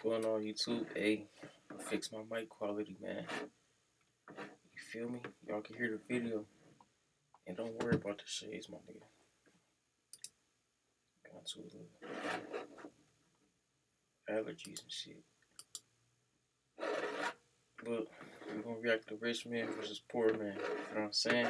Going on YouTube? Hey, I fixed my mic quality, man. You feel me? Y'all can hear the video. And don't worry about the shades, my nigga. Got to allergies and shit. But we're gonna react to rich man versus poor man. You know what I'm saying?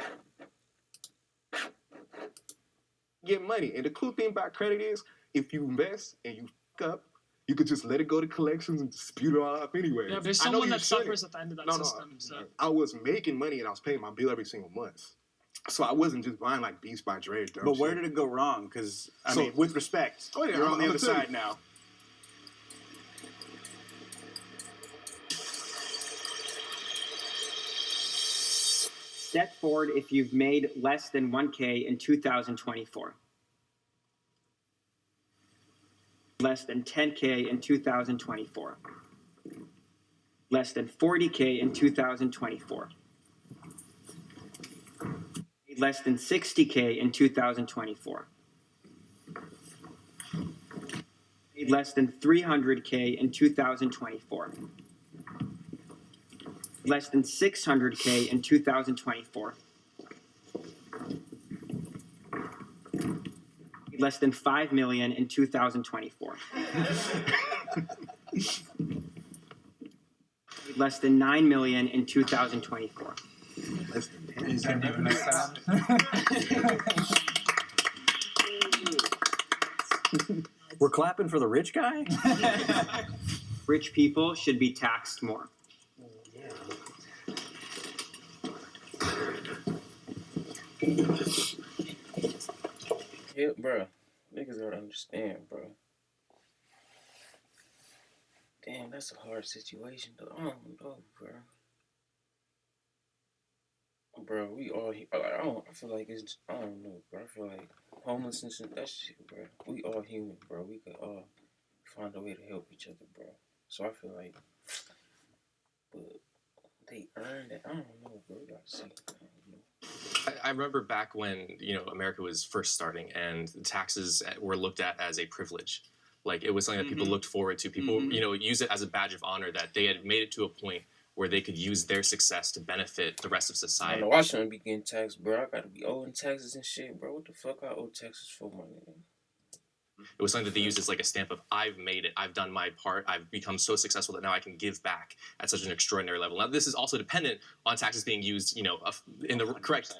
Get money. And the cool thing about credit is if you invest and you fuck up, you could just let it go to collections and dispute it all up anyway. Yeah, there's someone that suffers at the end of that system. So. I was making money and I was paying my bill every single month. So I wasn't just buying like Beats by Dre. But where did it go wrong? Because, I mean, with respect, you're on the other side now. Step forward if you've made less than 1K in 2024. Less than 10K in 2024. Less than 40K in 2024. Less than 60K in 2024. Less than 300K in 2024. Less than 600K in 2024. Less than 5 million in 2024. Less than 9 million in 2024. Is that even a sound? We're clapping for the rich guy? Rich people should be taxed more. Yeah, bro. Niggas gotta understand, bro. Damn, that's a hard situation, though. I don't know, bro. Bro, we all like, I feel like it's, I don't know, bro. I feel like homelessness and that shit, bro. We all human, bro. We could all find a way to help each other, bro. So I feel like, but they earned it. I don't know, bro. We gotta see. I remember back when, America was first starting and taxes were looked at as a privilege. Like, it was something that people looked forward to. People, use it as a badge of honor that they had made it to a point where they could use their success to benefit the rest of society. I know I shouldn't be getting taxed, bro. I gotta be owing taxes and shit, bro. What the fuck I owe taxes for, my nigga? It was something that they used as like a stamp of, I've made it, I've done my part, I've become so successful that now I can give back at such an extraordinary level. Now, this is also dependent on taxes being used, in the correct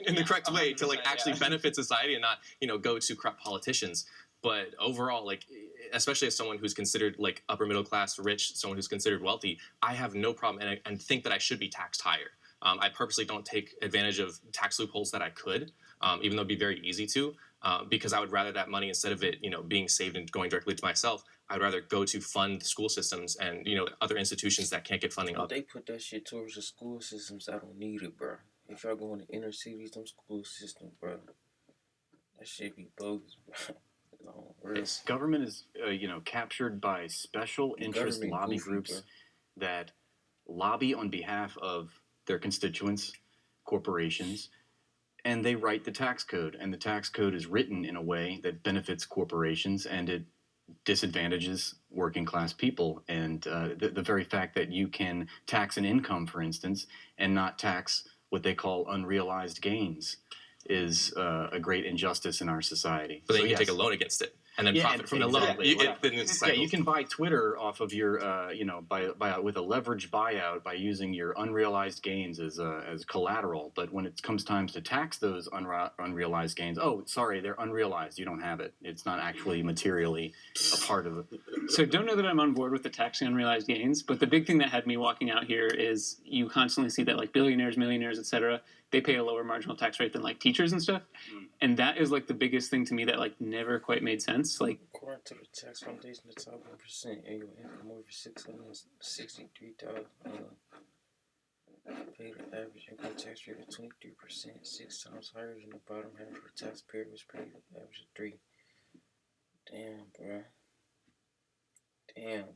way to actually benefit society and not, go to corrupt politicians. But overall, especially as someone who's considered upper middle class, rich, someone who's considered wealthy, I have no problem and think that I should be taxed higher. I purposely don't take advantage of tax loopholes that I could, even though it'd be very easy to. Because I would rather that money, instead of it, being saved and going directly to myself, I'd rather go to fund school systems and, other institutions that can't get funding. They put that shit towards the school systems. I don't need it, bro. If y'all go in the inner cities, them school systems, bro, that shit be bogus, bro. No, government is, captured by special interest lobby groups that lobby on behalf of their constituents, corporations, and they write the tax code, and the tax code is written in a way that benefits corporations and it disadvantages working class people. And the very fact that you can tax an income, for instance, and not tax what they call unrealized gains is a great injustice in our society. But then you can take a loan against it and then profit from the loan. You can buy Twitter off of your, with a leveraged buyout by using your unrealized gains as collateral. But when it comes time to tax those unrealized gains, oh, sorry, they're unrealized. You don't have it. It's not actually materially a part of it. So I don't know that I'm on board with the taxing unrealized gains, but the big thing that had me walking out here is you constantly see that billionaires, millionaires, etc., they pay a lower marginal tax rate than teachers and stuff. And that is the biggest thing to me that never quite made sense. According to the tax foundation, the top 1% annual income over $663,000 paid an average income tax rate of 23%, 6 times higher than the bottom half of the taxpayer was paid an average of 3. Damn,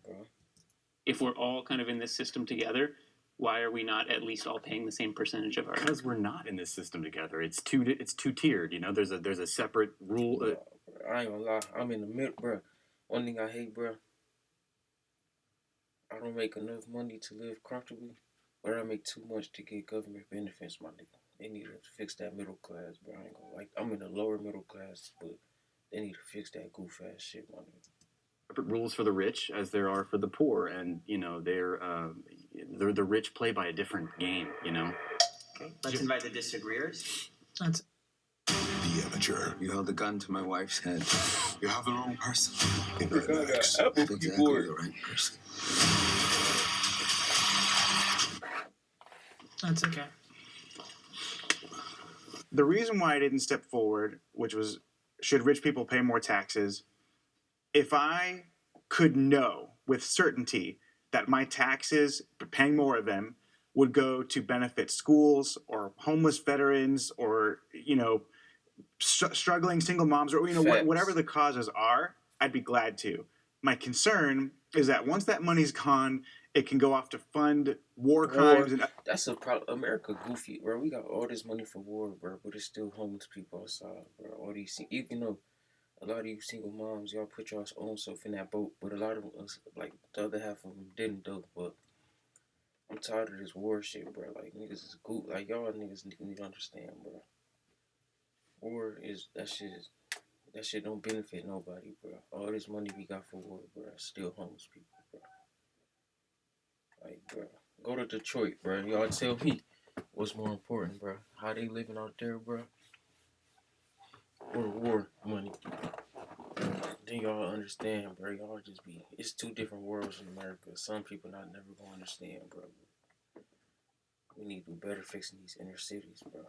bro. If we're all kind of in this system together, why are we not at least all paying the same percentage of our? Because we're not in this system together. It's two tiered. There's a separate rule. I ain't gonna lie. I'm in the middle, bro. One thing I hate, bro. I don't make enough money to live comfortably, or I make too much to get government benefits, my nigga. They need to fix that middle class, bro. I ain't gonna like. I'm in the lower middle class, but they need to fix that goof ass shit, my nigga. Separate rules for the rich as there are for the poor, and they're the rich play by a different game. Okay, let's invite the disagreeers. That's The amateur. You held a gun to my wife's head. You have the wrong person. The guy got Max. Apple Exactly keyboard. the right person. that's okay. The reason why I didn't step forward, which was, should rich people pay more taxes? If I could know with certainty that my taxes, paying more of them, would go to benefit schools or homeless veterans or struggling single moms or Facts. whatever the causes are, I'd be glad to. My concern is that once that money's gone, it can go off to fund war crimes. And That's a problem. America goofy, bro. We got all this money for war, bro, but there's still homeless people outside, bro. All these, even though a lot of you single moms, y'all put y'all's own self in that boat, but a lot of us, like the other half of them, didn't though. But I'm tired of this war shit, bro. Like niggas is goof. Like y'all niggas need to understand, bro. War is that shit. That shit don't benefit nobody, bro. All this money we got for war, bro, still homeless people, bro. Like, bro, go to Detroit, bro. Y'all tell me what's more important, bro. How they living out there, bro, or the war money. Then y'all understand, bro. Y'all just be. It's two different worlds in America. Some people not never gonna understand, bro. We need to do better fixing these inner cities, bro.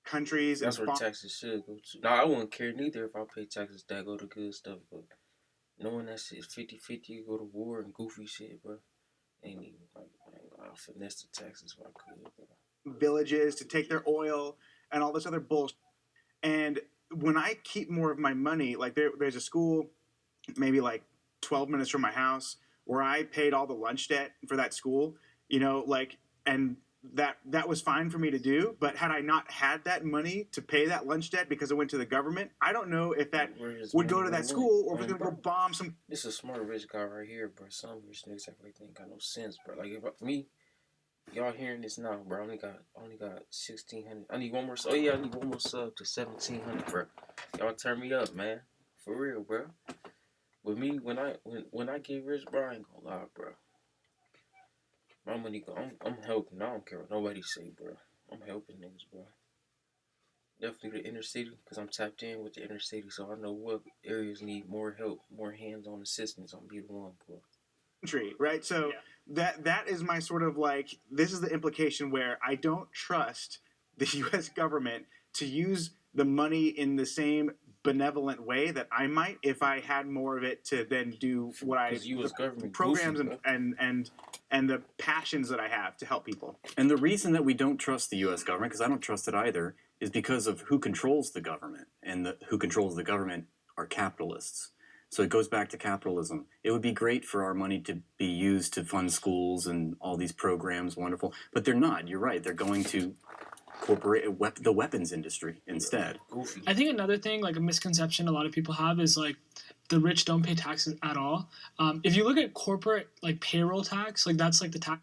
countries That's and where taxes should go to. Now, I wouldn't care neither if I pay taxes that go to good stuff, but knowing that shit is 50-50, go to war and goofy shit, bro, ain't even like, I ain't gonna finesse the taxes if I could, bro. villages to take their oil and all this other bullshit. And when I keep more of my money, like there's a school maybe like 12 minutes from my house where I paid all the lunch debt for that school, and that was fine for me to do. But had I not had that money to pay that lunch debt because it went to the government, I don't know if that would go to that school or if it's going to go bomb some. This is a smart rich guy right here, bro. Some rich niggas act like they ain't got no sense, bro. Like y'all hearing this now, bro. I only got 1,600. I need one more. Oh yeah, I need one more sub to 1,700, bro. Y'all turn me up, man. For real, bro. With me, when I get rich, bro, I ain't gonna lie, bro. My money go. I'm helping. I don't care what nobody say, bro. I'm helping niggas, bro. Definitely the inner city, because I'm tapped in with the inner city, so I know what areas need more help, more hands-on assistance. I'm be the one, bro. Country, right? So that is my sort of like, this is the implication where I don't trust the U.S. government to use the money in the same benevolent way that I might if I had more of it to then do what U.S. government programs goofy, and the passions that I have to help people. And the reason that we don't trust the U.S. government, because I don't trust it either, is because of who controls the government. And who controls the government are capitalists. So it goes back to capitalism. It would be great for our money to be used to fund schools and all these programs, wonderful. But they're not. You're right. They're going to the weapons industry instead. Goofy. I think another thing, like a misconception a lot of people have, is like the rich don't pay taxes at all. If you look at corporate like payroll tax, like that's like the tax.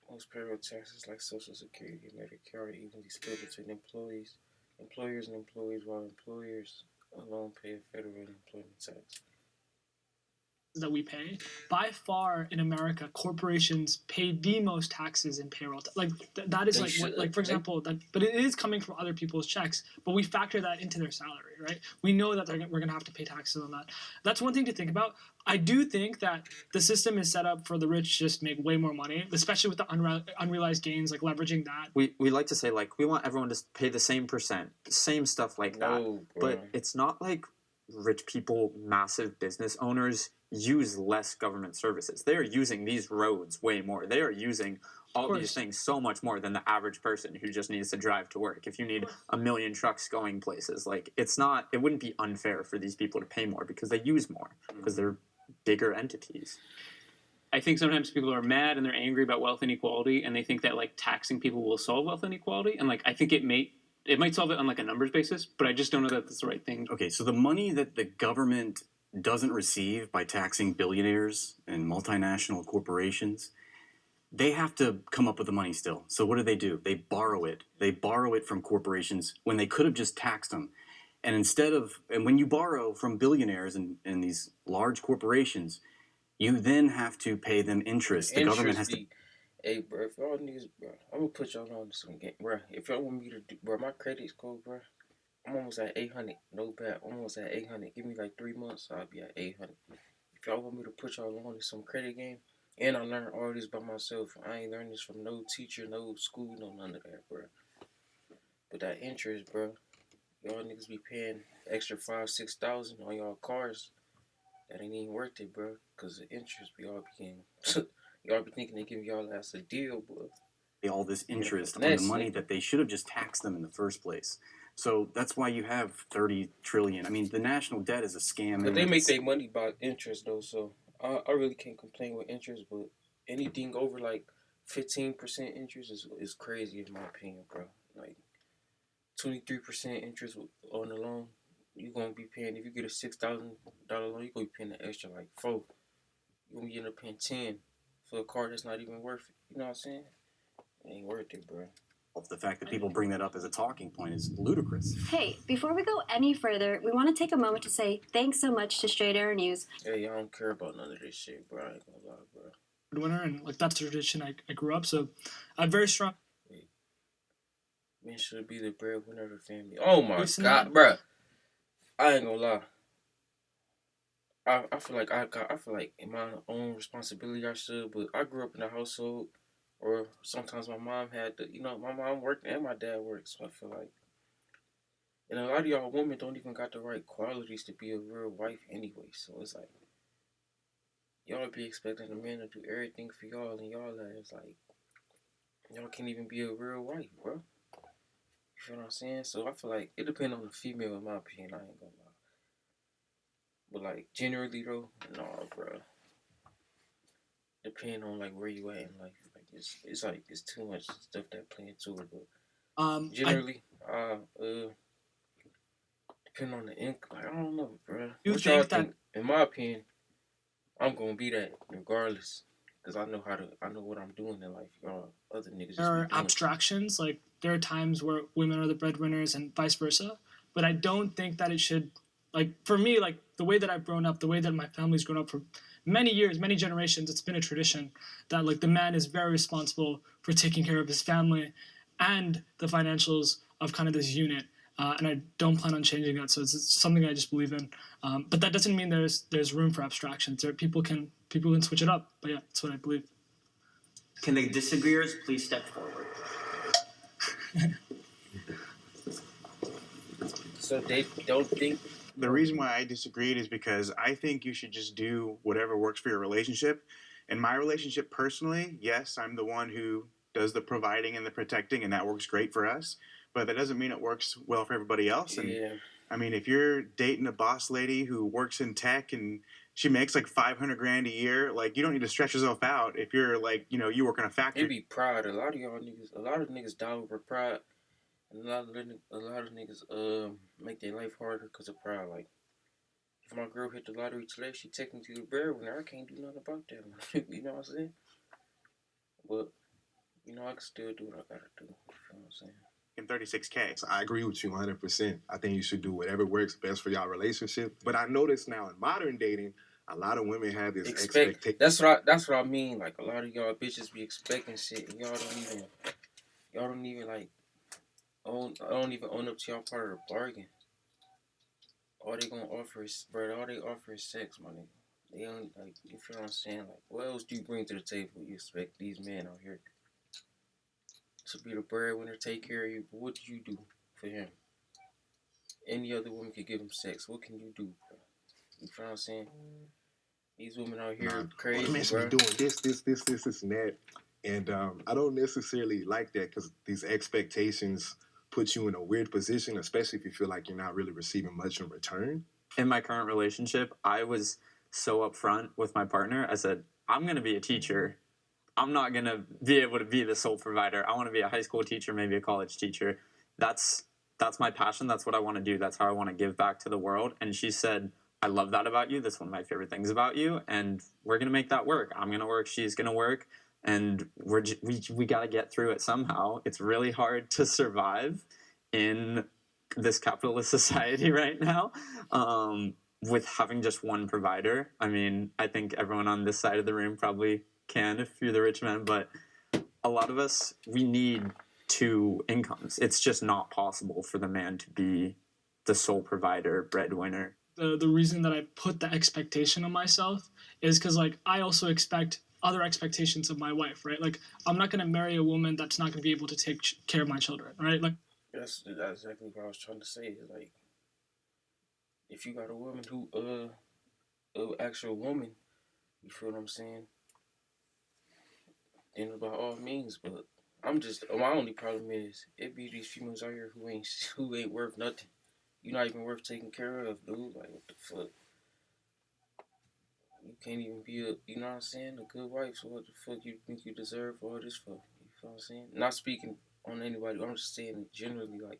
Most payroll taxes like Social Security and Medicare are evenly split between employers, and employees, while employers alone pay a federal employment tax. That we pay. By far in America, corporations pay the most taxes in payroll. That is They like should. like for example, but it is coming from other people's checks. But we factor that into their salary, right? We know that we're going to have to pay taxes on that. That's one thing to think about. I do think that the system is set up for the rich to just make way more money, especially with the unrealized gains, like leveraging that. We like to say like we want everyone to pay the same percent, same stuff like that. No, bro. But it's not like rich people, massive business owners use less government services. They are using these roads way more. They are using all these things so much more than the average person who just needs to drive to work. If you need 1 million trucks going places, like it wouldn't be unfair for these people to pay more because they use more, because they're bigger entities. I think sometimes people are mad and they're angry about wealth inequality, and they think that like taxing people will solve wealth inequality. And like I think it might solve it on like a numbers basis, but I just don't know that that's the right thing. Okay, so the money that the government doesn't receive by taxing billionaires and multinational corporations, they have to come up with the money still. So what do? They borrow it. They borrow it from corporations when they could have just taxed them. And when you borrow from billionaires and these large corporations, you then have to pay them interest. The government has to. Hey, bro, if y'all niggas, bro, I'm gonna put y'all on some game, bro. If y'all want me to do, bro, my credit score, bro, I'm almost at 800. No bad, almost at 800. Give me like 3 months, I'll be at 800. If y'all want me to put y'all on to some credit game, and I learned all this by myself. I ain't learned this from no teacher, no school, no none of that, bro. But that interest, bro, y'all niggas be paying extra $5,000-6,000 on y'all cars. That ain't even worth it, bro. Cause the interest be all being. Y'all be thinking they give y'all ass a deal, but all this interest on the money that they should have just taxed them in the first place. So that's why you have 30 trillion. I mean, the national debt is a scam. But they make their money by interest, though. So I really can't complain with interest. But anything over like 15% interest is crazy in my opinion, bro. Like 23% interest on the loan, you're gonna be paying. If you get a $6,000 loan, you're gonna be paying an extra like $4,000. You're gonna be end up paying $10,000 for a car that's not even worth it. You know what I'm saying? It ain't worth it, bro. The fact that people bring that up as a talking point is ludicrous. Hey, before we go any further, we want to take a moment to say thanks so much to Straight Arrow News. Hey, I don't care about none of this shit, bro. I ain't gonna lie, bro. Winner, and like that's a tradition I grew up, so I'm very strong. Men should be the breadwinner of the family. Oh my God, bro. I ain't gonna lie. I feel like in my own responsibility I should, but I grew up in a household or sometimes my mom had to, my mom worked and my dad worked, so I feel like, and a lot of y'all women don't even got the right qualities to be a real wife anyway, so it's like, y'all be expecting a man to do everything for y'all, and y'all is like, y'all can't even be a real wife, bro. You feel what I'm saying? So I feel like it depends on the female, in my opinion. I ain't gonna lie. But like generally though, no, bro. Depending on like where you at in life, like it's like it's too much stuff that play into it. But generally, depending on the income, like, I don't know, bro. What y'all think? In my opinion, I'm gonna be that regardless. Cause I know what I'm doing in life. Y'all other niggas. There are abstractions, like there are times where women are the breadwinners and vice versa. But I don't think that it should, like for me, like the way that I've grown up, the way that my family's grown up for many years, many generations, it's been a tradition that like the man is very responsible for taking care of his family and the financials of kind of this unit. And I don't plan on changing that, so it's something I just believe in. But that doesn't mean there's room for abstractions. People can switch it up. But yeah, that's what I believe. Can the disagreeers please step forward? So they don't think. The reason why I disagreed is because I think you should just do whatever works for your relationship. In my relationship personally, yes, I'm the one who does the providing and the protecting, and that works great for us. But that doesn't mean it works well for everybody else. And yeah. I mean, if you're dating a boss lady who works in tech and she makes like $500,000 a year, like you don't need to stretch yourself out. If you're like, you work in a factory. It be pride. A lot of niggas die over pride, and a lot of niggas make their life harder because of pride. Like, if my girl hit the lottery today, she technically the breadwinner. I can't do nothing about that. You know what I'm saying? But I can still do what I gotta do. You know what I'm saying? In 36K. So I agree with you 100%. I think you should do whatever works best for y'all relationship. But I notice now in modern dating, a lot of women have this expectation. That's what I mean. Like a lot of y'all bitches be expecting shit, and y'all don't even like own up to y'all part of the bargain. All they gonna offer is, bro. All they offer is sex, my nigga. They don't like. You feel what I'm saying? Like, what else do you bring to the table? You expect these men out here to be the breadwinner, take care of you, but what do you do for him? Any other woman could give him sex. What can you do, bro? You feel what I'm saying? These women out here crazy, men should be doing this, and that. And I don't necessarily like that because these expectations put you in a weird position, especially if you feel like you're not really receiving much in return. In my current relationship, I was so upfront with my partner. I said, I'm going to be a teacher. I'm not going to be able to be the sole provider. I want to be a high school teacher, maybe a college teacher. That's my passion. That's what I want to do. That's how I want to give back to the world. And she said, I love that about you. That's one of my favorite things about you, and we're gonna make that work. I'm gonna work. She's gonna work, and we gotta get through it somehow. It's really hard to survive in this capitalist society right now, with having just one provider. I mean, I think everyone on this side of the room probably can if you're the rich man, but a lot of us, we need two incomes. It's just not possible for the man to be the sole provider, breadwinner. The reason that I put the expectation on myself is because, like, I also expect other expectations of my wife, right? Like, I'm not going to marry a woman that's not going to be able to take care of my children, right? Like, that's exactly what I was trying to say. Is like, if you got a woman who actual woman, you feel what I'm saying? Then by all means, but my only problem is it be these females out here who ain't worth nothing. You're not even worth taking care of, dude. Like, what the fuck? You can't even be you know what I'm saying, a good wife. So what the fuck you think you deserve all this for? You feel what I'm saying? Not speaking on anybody. I'm just saying generally, like,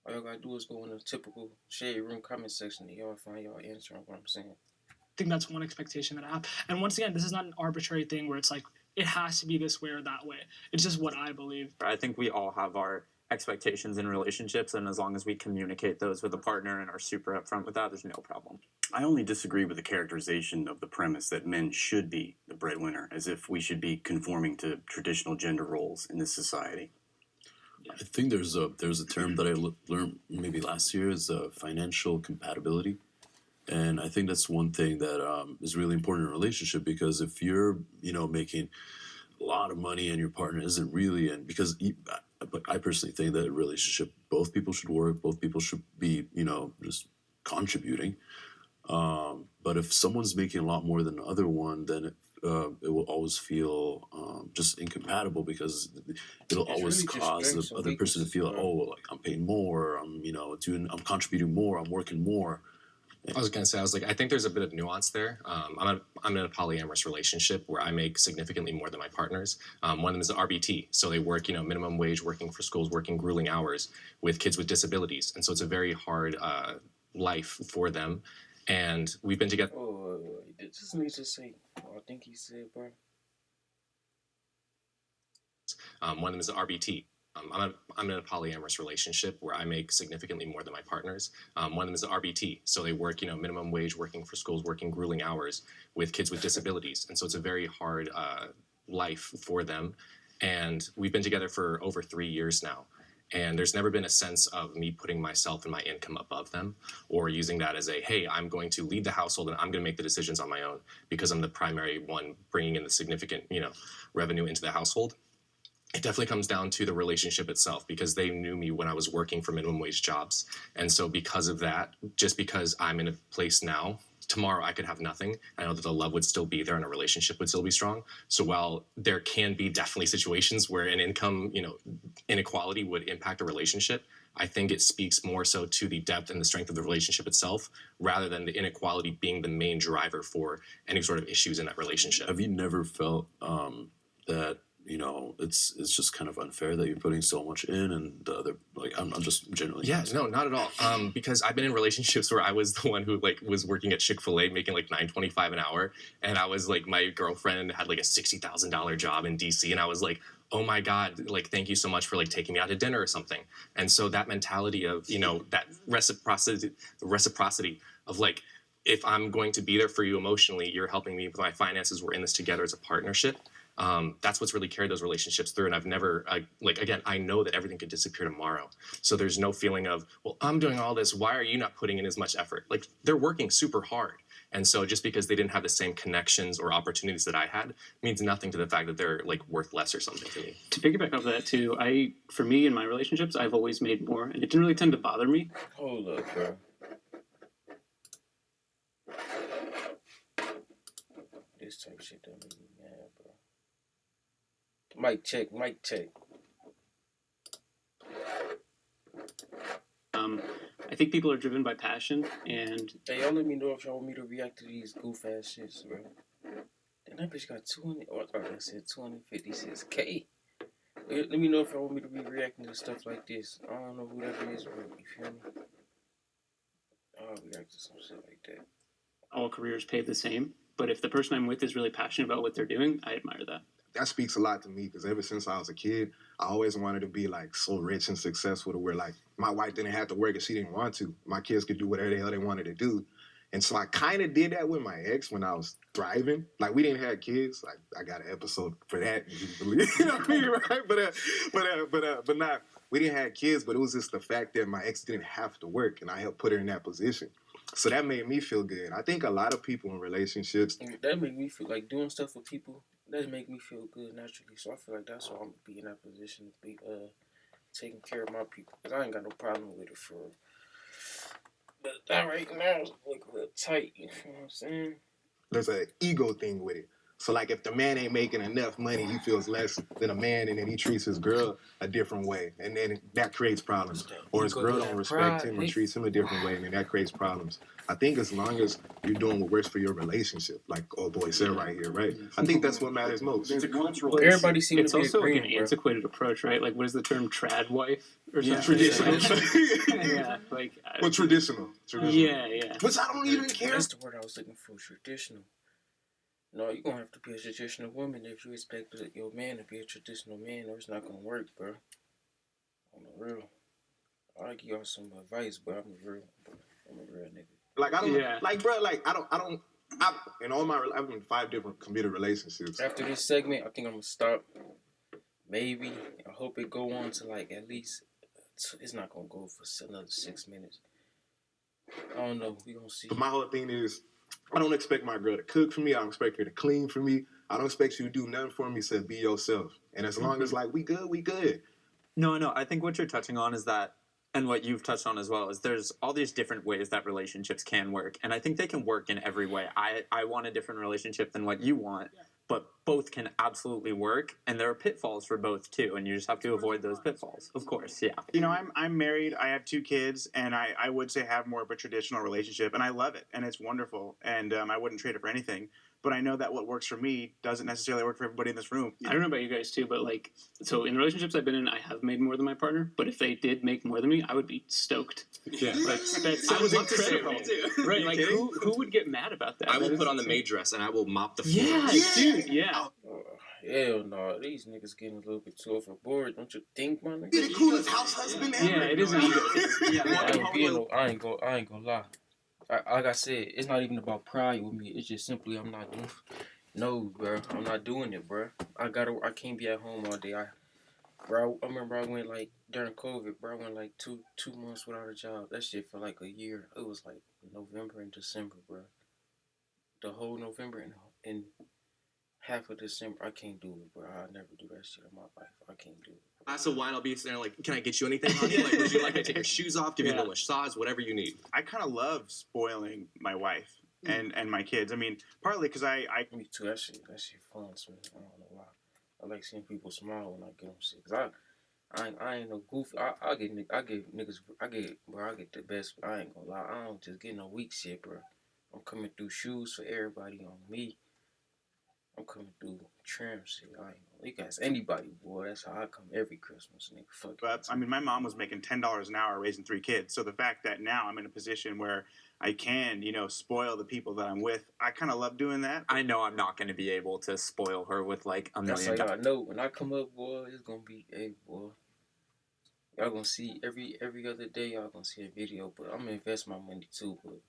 all y'all gotta do is go in a typical shade room comment section and y'all find y'all answer on what I'm saying. I think that's one expectation that I have. And once again, this is not an arbitrary thing where it's like, it has to be this way or that way. It's just what I believe. I think we all have our expectations in relationships, and as long as we communicate those with a partner and are super upfront with that, there's no problem. I only disagree with the characterization of the premise that men should be the breadwinner, as if we should be conforming to traditional gender roles in this society. I think there's a term that I learned maybe last year is financial compatibility. And I think that's one thing that is really important in a relationship, because if you're, making a lot of money and your partner isn't really, I personally think that a relationship, both people should work, both people should be, just contributing. But if someone's making a lot more than the other one, then it will always feel just incompatible, because it'll always really cause the other person to feel, like I'm paying more, I'm contributing more, I'm working more. I was gonna say, I think there's a bit of nuance there. I'm in a polyamorous relationship where I make significantly more than my partners. One of them is an RBT, so they work, minimum wage, working for schools, working grueling hours with kids with disabilities, and so it's a very hard life for them. And we've been together. Oh, just need to say, I think he said, bro. One of them is an RBT. I'm in a polyamorous relationship where I make significantly more than my partners. One of them is an RBT, so they work, minimum wage, working for schools, working grueling hours with kids with disabilities, and so it's a very hard life for them. And we've been together for over 3 years now. And there's never been a sense of me putting myself and my income above them, or using that as hey, I'm going to lead the household and I'm going to make the decisions on my own because I'm the primary one bringing in the significant, revenue into the household. It definitely comes down to the relationship itself, because they knew me when I was working for minimum wage jobs. And so because of that, just because I'm in a place now, tomorrow I could have nothing. I know that the love would still be there and a relationship would still be strong. So while there can be definitely situations where an income, inequality would impact a relationship, I think it speaks more so to the depth and the strength of the relationship itself, rather than the inequality being the main driver for any sort of issues in that relationship. Have you never felt that, it's just kind of unfair that you're putting so much in and the other, I'm just generally. Yeah, no, not at all. Because I've been in relationships where I was the one who was working at Chick-fil-A making $9.25 an hour. And I was my girlfriend had a $60,000 job in DC. And I was like, oh my God, thank you so much for taking me out to dinner or something. And so that mentality of, that reciprocity of if I'm going to be there for you emotionally, you're helping me with my finances, we're in this together as a partnership. That's what's really carried those relationships through. And I've never, again, I know that everything could disappear tomorrow. So there's no feeling of, well, I'm doing all this, why are you not putting in as much effort? They're working super hard. And so just because they didn't have the same connections or opportunities that I had means nothing to the fact that they're worth less or something to me. To piggyback off that too, for me in my relationships, I've always made more, and it didn't really tend to bother me. Hold up, bro. This type of shit don't make me mad, bro. Mic check, mic check. I think people are driven by passion, and hey, y'all let me know if y'all want me to react to these goof ass shits, bro. And that bitch got 200. Oh, I thought I said 256K. Let me know if y'all want me to be reacting to stuff like this. I don't know who that is, bro. You feel me? I'll react to some shit like that. all careers pay the same. But if the person I'm with is really passionate about what they're doing, I admire that. That speaks a lot to me because ever since I was a kid, I always wanted to be like so rich and successful to where like my wife didn't have to work if she didn't want to. My kids could do whatever the hell they wanted to do. And so I kind of did that with my ex when I was thriving. Like we didn't have kids. Like I got an episode for that. You believe? You know what I mean, right? But not. We didn't have kids, but it was just the fact that my ex didn't have to work, and I helped put her in that position. So that made me feel good. I think a lot of people in relationships that make me feel like doing stuff with people. That make me feel good naturally. So I feel like that's why I'm gonna be in that position to be taking care of my people. Cause I ain't got no problem with it for real. But that right now is like real tight. You know what I'm saying? there's an ego thing with it. So like if the man ain't making enough money, he feels less than a man, and then he treats his girl a different way, and then that creates problems. Or his girl don't respect him and treats him a different way, and then that creates problems. I think as long as you're doing what works for your relationship, like old boy said right here, right? I think that's what matters most. It's a cultural. Everybody seems it's to be also agreeing, like an antiquated approach, right? Like what is the term trad wife or something? Traditional. Yeah, like well, traditional. Yeah, yeah. Which I don't even care. That's the word I was looking for. Traditional. No, you're gonna have to be a traditional woman if you expect your man to be a traditional man, or it's not gonna work, bro. On the real. I'll give y'all some advice, but I'm a real nigga. Like I don't like, bro. Like I don't. In all my, I've been in 5 different committed relationships. After this segment, I think I'm gonna stop. Maybe I hope it go on to like at least. It's not gonna go for another 6 minutes. I don't know. We gonna see. But my whole thing is, I don't expect my girl to cook for me. I don't expect her to clean for me. I don't expect you to do nothing for me except be yourself. And as long as like we good, we good. No. I think what you're touching on is that, and what you've touched on as well, is there's all these different ways that relationships can work. And I think they can work in every way. I want a different relationship than what you want, but both can absolutely work. And there are pitfalls for both too. And you just have to avoid those pitfalls, of course. Yeah. You know, I'm married. I have 2 kids, and I would say have more of a traditional relationship, and I love it, and it's wonderful, and I wouldn't trade it for anything. But I know that what works for me doesn't necessarily work for everybody in this room. I don't know about you guys too, but like, so in relationships I've been in, I have made more than my partner. But if they did make more than me, I would be stoked. Yeah, like, that was incredible. Right? Like, who would get mad about that? I will put on the maid dress and I will mop the floor. Yeah, dude. Yeah. Hell no, these niggas getting a little bit too overboard. Don't you think, my nigga? You're the coolest house husband ever. Yeah, it is an ego. I ain't gonna lie. Like I said, it's not even about pride with me. It's just simply I'm not doing. No, bro, I'm not doing it, bro. I can't be at home all day. I remember I went like during COVID, bro. I went like two months without a job. That shit for like a year. It was like November and December, bro. The whole November and half of December, I can't do it, bro. I'll never do that shit in my life. I can't do it. Glass of wine, I'll be sitting there like, can I get you anything, honey? Like, would you like to take your shoes off, give you a little massage, whatever you need? I kind of love spoiling my wife and my kids. I mean, partly because I me too. That shit fun to me. I don't know why. I like seeing people smile when I get them sick. Cause I ain't no goofy. I get the best. I ain't gonna lie. I don't just get no weak shit, bro. I'm coming through shoes for everybody on me. I'm coming through trim shit. You guys, anybody, boy. That's how I come every Christmas, nigga. Fuck. But I mean, my mom was making $10 an hour raising 3 kids. So the fact that now I'm in a position where I can, spoil the people that I'm with, I kind of love doing that. I know I'm not going to be able to spoil her with like $1 million. That's how y'all know. When I come up, boy, it's gonna be, hey, boy. Y'all gonna see every other day. Y'all gonna see a video, but I'm gonna invest my money too, but.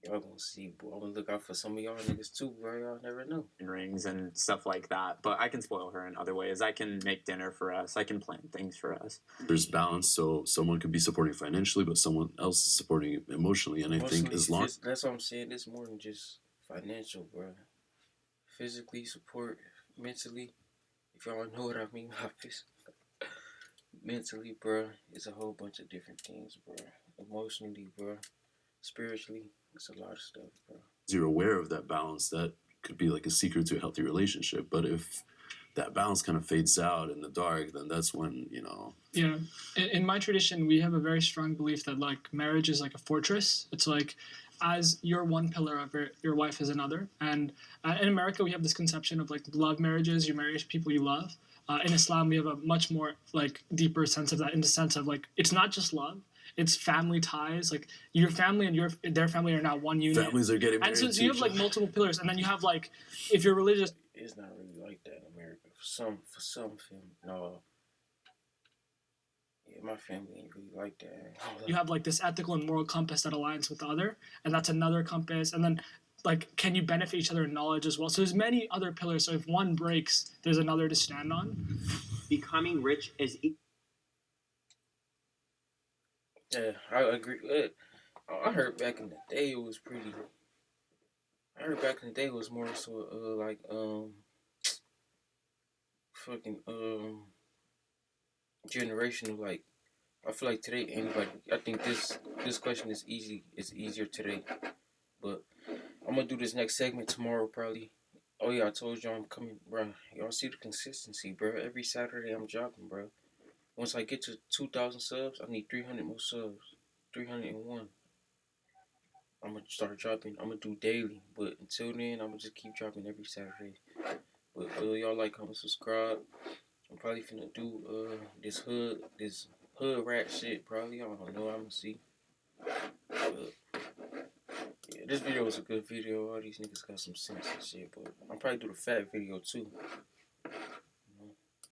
Y'all gonna see, boy. I'm gonna look out for some of y'all niggas too, bro. Y'all never know. Rings and stuff like that. But I can spoil her in other ways. I can make dinner for us. I can plan things for us. There's balance, so someone could be supporting financially, but someone else is supporting emotionally. And I think as long... That's what I'm saying. It's more than just financial, bro. Physically support, mentally. If y'all know what I mean by mentally, bro, it's a whole bunch of different things, bro. Emotionally, bro. Spiritually. It's a lot of stuff, bro. You're aware of that balance. That could be like a secret to a healthy relationship. But if that balance kind of fades out in the dark, then that's when, Yeah. In my tradition, we have a very strong belief that, like, marriage is like a fortress. It's like, as you're one pillar of it, your wife is another. And in America, we have this conception of, like, love marriages. You marry people you love. In Islam, we have a much more, like, deeper sense of that, in the sense of, like, it's not just love. it's family ties. Like your family and their family are now one unit. Families are getting and married. so you have like multiple pillars, and then you have like if you're religious. It's not really like that in America. For some family, no. Yeah, my family ain't really like that. You have like this ethical and moral compass that aligns with the other, and that's another compass. And then, like, can you benefit each other in knowledge as well? So there's many other pillars. So if one breaks, there's another to stand on. Becoming rich is. Yeah, I agree. I heard back in the day it was pretty. I heard back in the day it was more so like fucking generational. Like I feel like today anybody. I think this question is easy. It's easier today, but I'm gonna do this next segment tomorrow probably. Oh yeah, I told y'all I'm coming, bro. Y'all see the consistency, bro. Every Saturday I'm dropping, bro. Once I get to 2,000 subs, I need 300 more subs. 301. I'm gonna start dropping. I'm gonna do daily, but until then, I'm gonna just keep dropping every Saturday. But y'all like, comment, subscribe. I'm probably finna do this hood rat shit. Probably I don't know. I'm gonna see. But, yeah, this video was a good video. All these niggas got some sense and shit. But I'm probably do the fat video too.